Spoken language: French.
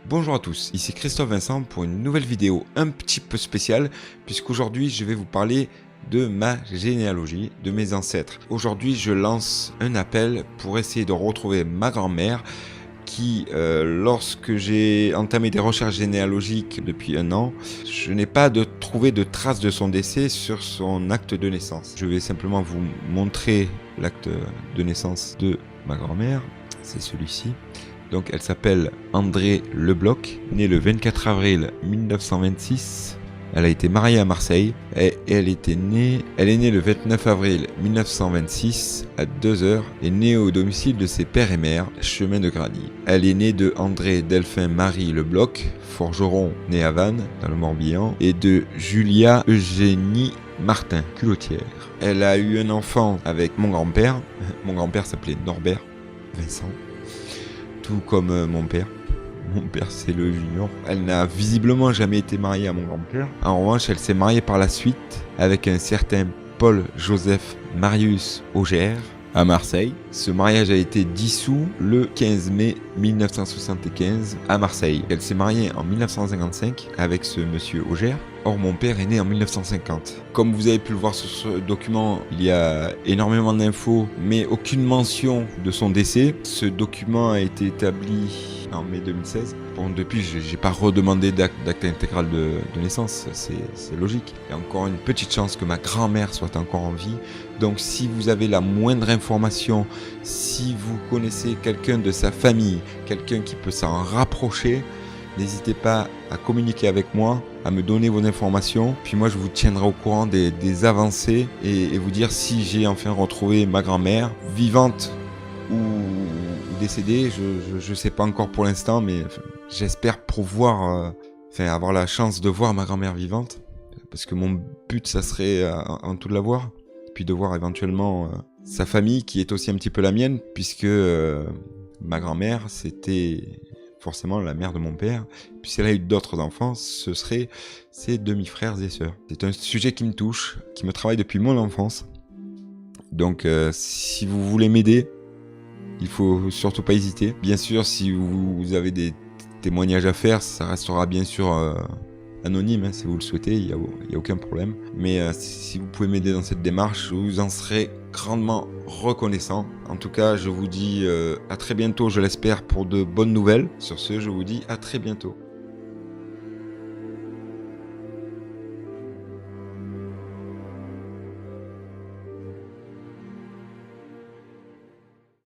Bonjour à tous, ici Christophe Vincent pour une nouvelle vidéo un petit peu spéciale puisqu'aujourd'hui je vais vous parler de ma généalogie, de mes ancêtres. Aujourd'hui je lance un appel pour essayer de retrouver ma grand-mère qui, lorsque j'ai entamé des recherches généalogiques depuis un an, je n'ai pas trouvé de traces de son décès sur son acte de naissance. Je vais simplement vous montrer l'acte de naissance de ma grand-mère, c'est celui-ci. Donc elle s'appelle Andrée Lebloch, née le 24 avril 1926. Elle a été mariée à Marseille et elle est née le 29 avril 1926 à 2h et née au domicile de ses pères et mères, chemin de Grady. Elle est née de André Delphin Marie Lebloch, forgeron né à Vannes, dans le Morbihan, et de Julia Eugénie Martin, culottière. Elle a eu un enfant avec mon grand-père. Mon grand-père s'appelait Norbert Vincent. Tout comme mon père. Mon père, c'est le junior. Elle n'a visiblement jamais été mariée à mon grand-père. En revanche, elle s'est mariée par la suite avec un certain Paul-Joseph Marius Auger à Marseille. Ce mariage a été dissous le 15 mai 1975 à Marseille. Elle s'est mariée en 1955 avec ce monsieur Auger. Or, mon père est né en 1950. Comme vous avez pu le voir sur ce document, il y a énormément d'infos, mais aucune mention de son décès. Ce document a été établi en mai 2016. Bon, depuis, j'ai pas redemandé d'acte intégral de naissance, c'est logique. Il y a encore une petite chance que ma grand-mère soit encore en vie. Donc, si vous avez la moindre information, si vous connaissez quelqu'un de sa famille, quelqu'un qui peut s'en rapprocher, n'hésitez pas à communiquer avec moi, à me donner vos informations. Puis moi, je vous tiendrai au courant des avancées et vous dire si j'ai enfin retrouvé ma grand-mère, vivante ou décédée. Je sais pas encore pour l'instant, mais j'espère pouvoir avoir la chance de voir ma grand-mère vivante. Parce que mon but, ça serait en tout de la voir. Puis de voir éventuellement sa famille, qui est aussi un petit peu la mienne, puisque ma grand-mère, c'était forcément la mère de mon père. Puis si elle a eu d'autres enfants, ce seraient ses demi-frères et sœurs. C'est un sujet qui me touche, qui me travaille depuis mon enfance. Donc si vous voulez m'aider, il faut surtout pas hésiter. Bien sûr, si vous avez des témoignages à faire, ça restera bien sûr anonyme, hein, si vous le souhaitez, il y a aucun problème. Mais si vous pouvez m'aider dans cette démarche, je vous en serai grandement reconnaissant. En tout cas, je vous dis à très bientôt, je l'espère, pour de bonnes nouvelles. Sur ce, je vous dis à très bientôt.